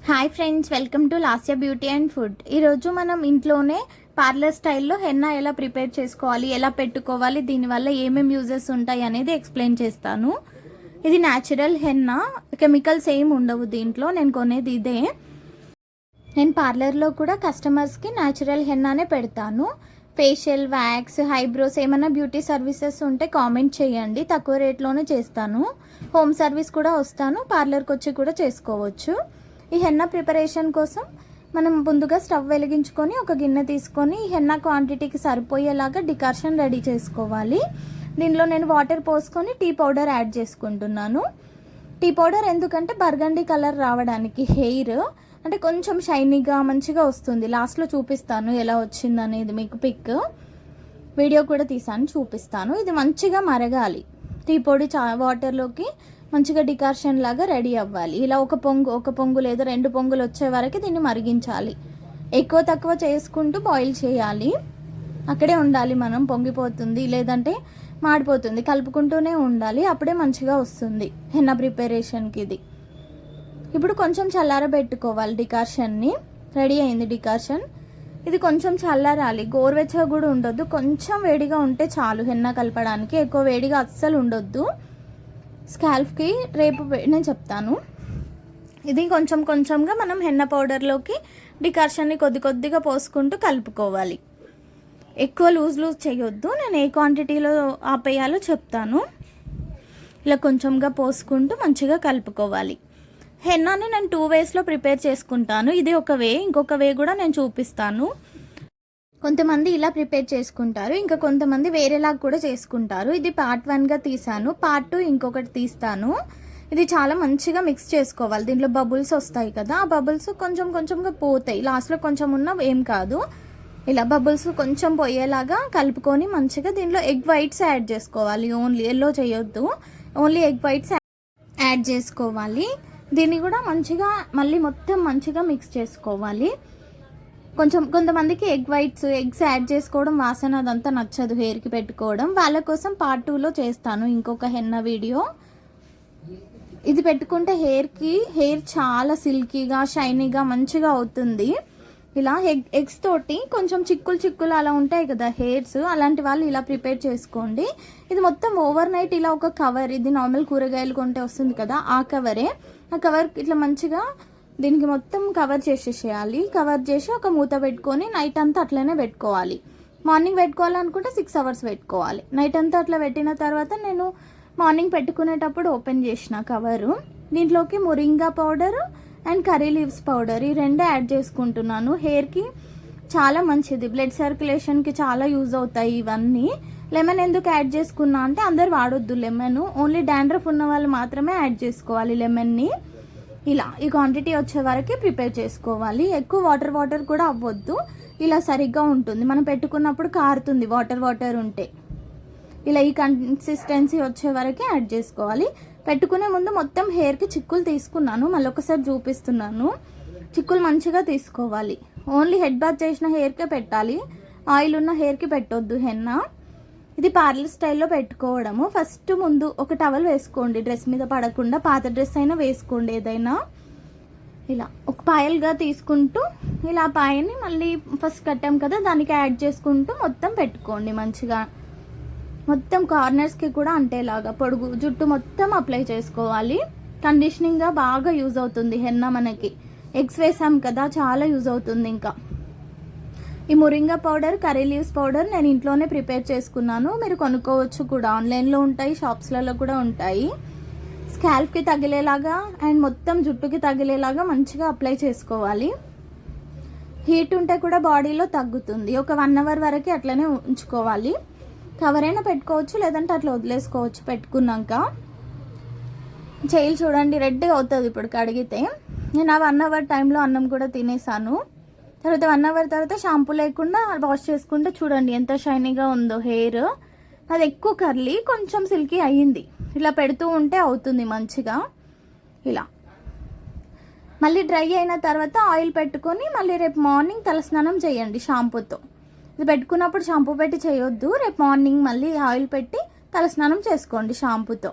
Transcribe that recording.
Hi friends, welcome to Lasya beauty and food. ఈరోజు మనం ఇంట్లోనే పార్లర్ స్టైల్లో హెన్నా ఎలా ప్రిపేర్ చేసుకోవాలి, ఎలా పెట్టుకోవాలి, దీనివల్ల ఏమేమి యూజెస్ ఉంటాయి అనేది ఎక్స్ప్లెయిన్ చేస్తాను. ఇది న్యాచురల్ హెన్నా, కెమికల్స్ ఏమి ఉండవు దీంట్లో. నేను కొనేది ఇదే. నేను పార్లర్లో కూడా కస్టమర్స్కి న్యాచురల్ హెన్నానే పెడతాను. ఫేషియల్, వ్యాక్స్, ఐబ్రోస్ ఏమైనా బ్యూటీ సర్వీసెస్ ఉంటే కామెంట్ చేయండి, తక్కువ రేట్లోనే చేస్తాను. హోమ్ సర్వీస్ కూడా వస్తాను, పార్లర్కి వచ్చి కూడా చేసుకోవచ్చు. ఈ హెన్నా ప్రిపరేషన్ కోసం మనం ముందుగా స్టవ్ వెలిగించుకొని ఒక గిన్నె తీసుకొని ఈ హెన్నా క్వాంటిటీకి సరిపోయేలాగా డికాషన్ రెడీ చేసుకోవాలి. దీనిలో నేను వాటర్ పోసుకొని టీ పౌడర్ యాడ్ చేసుకుంటున్నాను. టీ పౌడర్ ఎందుకంటే బర్గండీ కలర్ రావడానికి, హెయిర్ అంటే కొంచెం షైనీగా మంచిగా వస్తుంది. లాస్ట్లో చూపిస్తాను ఎలా వచ్చింది అనేది, మీకు పిక్ వీడియో కూడా తీసాను, చూపిస్తాను. ఇది మంచిగా మరగాలి. టీ పొడి వాటర్లోకి మంచిగా డికాషన్ లాగా రెడీ అవ్వాలి. ఇలా ఒక పొంగు లేదా 2 పొంగులు వచ్చే వరకు దీన్ని మరిగించాలి. ఎక్కువ తక్కువ చేసుకుంటూ బాయిల్ చేయాలి. అక్కడే ఉండాలి మనం, పొంగిపోతుంది లేదంటే మాడిపోతుంది. కలుపుకుంటూనే ఉండాలి, అప్పుడే మంచిగా వస్తుంది హెన్నా ప్రిపరేషన్కి. ఇది ఇప్పుడు కొంచెం చల్లారబెట్టుకోవాలి డికాషన్ని. రెడీ అయింది డికాషన్. ఇది కొంచెం చల్లారాలి, గోరువెచ్చగా కూడా ఉండొద్దు, కొంచెం వేడిగా ఉంటే చాలు హెన్నా కలపడానికి. ఎక్కువ వేడిగా అస్సలు ఉండొద్దు. స్కాల్ఫ్కి రేపు నేను చెప్తాను. ఇది కొంచెం కొంచెంగా మనం హెన్నా పౌడర్లోకి డికాషన్ని కొద్దిగా పోసుకుంటూ కలుపుకోవాలి. ఎక్కువ లూజ్ చేయొద్దు. నేను ఏ క్వాంటిటీలో ఆపేయాలో చెప్తాను. ఇలా కొంచెంగా పోసుకుంటూ మంచిగా కలుపుకోవాలి. హెన్నాని నేను 2 వేస్లో ప్రిపేర్ చేసుకుంటాను. ఇది ఒక వే, ఇంకొక వే కూడా నేను చూపిస్తాను. కొంతమంది ఇలా ప్రిపేర్ చేసుకుంటారు, ఇంకా కొంతమంది వేరేలాగా కూడా చేసుకుంటారు. ఇది పార్ట్ 1గా తీసాను, పార్ట్ 2 ఇంకొకటి తీస్తాను. ఇది చాలా మంచిగా మిక్స్ చేసుకోవాలి. దీంట్లో బబుల్స్ వస్తాయి కదా, ఆ బబుల్స్ కొంచెంగా పోతాయి. లాస్ట్లో కొంచెం ఉన్న ఏం కాదు. ఇలా బబుల్స్ కొంచెం పోయేలాగా కలుపుకొని మంచిగా దీంట్లో ఎగ్ వైట్స్ యాడ్ చేసుకోవాలి. ఓన్లీ ఎల్లో చేయొద్దు, ఓన్లీ ఎగ్ వైట్స్ యాడ్ చేసుకోవాలి. దీన్ని కూడా మంచిగా మళ్ళీ మొత్తం మంచిగా మిక్స్ చేసుకోవాలి. కొంతమందికి ఎగ్స్ యాడ్ చేసుకోవడం వాసన అదంతా నచ్చదు, హెయిర్కి పెట్టుకోవడం. వాళ్ళ కోసం పార్ట్ 2లో చేస్తాను ఇంకొక హెన్నా వీడియో. ఇది పెట్టుకుంటే హెయిర్ చాలా సిల్కీగా షైనీగా మంచిగా అవుతుంది. ఇలా ఎగ్స్ తోటి కొంచెం చిక్కులు అలా ఉంటాయి కదా హెయిర్స్, అలాంటి వాళ్ళు ఇలా ప్రిపేర్ చేసుకోండి. ఇది మొత్తం ఓవర్ నైట్ ఇలా ఒక కవర్, ఇది నార్మల్ కూరగాయలు కొంటే వస్తుంది కదా ఆ కవరే. ఆ కవర్ ఇట్లా మంచిగా దీనికి మొత్తం కవర్ చేసేసేయాలి. కవర్ చేసి ఒక మూత పెట్టుకొని నైట్ అంతా అట్లనే పెట్టుకోవాలి. మార్నింగ్ పెట్టుకోవాలనుకుంటే 6 అవర్స్ పెట్టుకోవాలి. నైట్ అంతా అట్లా పెట్టిన తర్వాత నేను మార్నింగ్ పెట్టుకునేటప్పుడు ఓపెన్ చేసిన కవరు. దీంట్లోకి moringa powder and curry leaves powder, ఈ 2 యాడ్ చేసుకుంటున్నాను. హెయిర్కి చాలా మంచిది, బ్లడ్ సర్క్యులేషన్కి చాలా యూజ్ అవుతాయి ఇవన్నీ. లెమన్ ఎందుకు యాడ్ చేసుకున్నా అంటే అందరు వాడొద్దు లెమన్, ఓన్లీ డాండ్రఫ్ ఉన్న వాళ్ళు మాత్రమే యాడ్ చేసుకోవాలి లెమన్ని. ఇలా ఈ క్వాంటిటీ వచ్చే వరకు ప్రిపేర్ చేసుకోవాలి. ఎక్కువ వాటర్ కూడా అవ్వద్దు, ఇలా సరిగ్గా ఉంటుంది. మనం పెట్టుకున్నప్పుడు కారుతుంది వాటర్ ఉంటే. ఇలా ఈ కన్సిస్టెన్సీ వచ్చే వరకే యాడ్ చేసుకోవాలి. పెట్టుకునే ముందు మొత్తం హెయిర్కి చిక్కులు తీసుకున్నాను, మళ్ళీ ఒకసారి చూపిస్తున్నాను. చిక్కులు మంచిగా తీసుకోవాలి. ఓన్లీ హెడ్ బాత్ చేసిన హెయిర్కే పెట్టాలి, ఆయిల్ ఉన్న హెయిర్కి పెట్టొద్దు హెన్నా. ఇది పార్లర్ స్టైల్లో పెట్టుకోవడము. ఫస్ట్ ముందు ఒక టవల్ వేసుకోండి, డ్రెస్ మీద పడకుండా. పాత డ్రెస్ అయినా వేసుకోండి ఏదైనా. ఇలా ఒక పాయలుగా తీసుకుంటూ ఇలా పాయని మళ్ళీ ఫస్ట్ కట్టాం కదా దానికి యాడ్ చేసుకుంటూ మొత్తం పెట్టుకోండి మంచిగా. మొత్తం కార్నర్స్కి కూడా అంటేలాగా పొడుగు జుట్టు మొత్తం అప్లై చేసుకోవాలి. కండిషనింగ్గా బాగా యూజ్ అవుతుంది హెన్నా మనకి. ఎగ్స్ వేసాం కదా, చాలా యూజ్ అవుతుంది. ఇంకా ఈ moringa powder, curry leaves powder నేను ఇంట్లోనే ప్రిపేర్ చేసుకున్నాను. మీరు కొనుక్కోవచ్చు కూడా, ఆన్లైన్లో ఉంటాయి, షాప్స్లలో కూడా ఉంటాయి. స్కాల్ఫ్కి తగిలేలాగా అండ్ మొత్తం జుట్టుకి తగిలేలాగా మంచిగా అప్లై చేసుకోవాలి. హీట్ ఉంటే కూడా బాడీలో తగ్గుతుంది. ఒక 1 అవర్ వరకు అట్లనే ఉంచుకోవాలి. కవర్ అయినా పెట్టుకోవచ్చు, లేదంటే అట్లా వదిలేసుకోవచ్చు. పెట్టుకున్నాక చేయిలు చూడండి రెడ్గా అవుతుంది ఇప్పుడు కడిగితే. నేను ఆ 1 అవర్ టైంలో అన్నం కూడా తినేసాను. తర్వాత 1 అవర్ తర్వాత షాంపూ లేకుండా వాష్ చేసుకుంటే చూడండి ఎంత షైనీగా ఉందో హెయిర్. అది ఎక్కువ కర్లీ, కొంచెం సిల్కీ అయ్యింది. ఇలా పెడుతూ ఉంటే అవుతుంది మంచిగా. ఇలా మళ్ళీ డ్రై అయిన తర్వాత ఆయిల్ పెట్టుకొని మళ్ళీ రేపు మార్నింగ్ తలస్నానం చేయండి షాంపూతో. ఇది పెట్టుకున్నప్పుడు షాంపూ పెట్టి చేయొద్దు, రేపు మార్నింగ్ మళ్ళీ ఆయిల్ పెట్టి తలస్నానం చేసుకోండి షాంపూతో.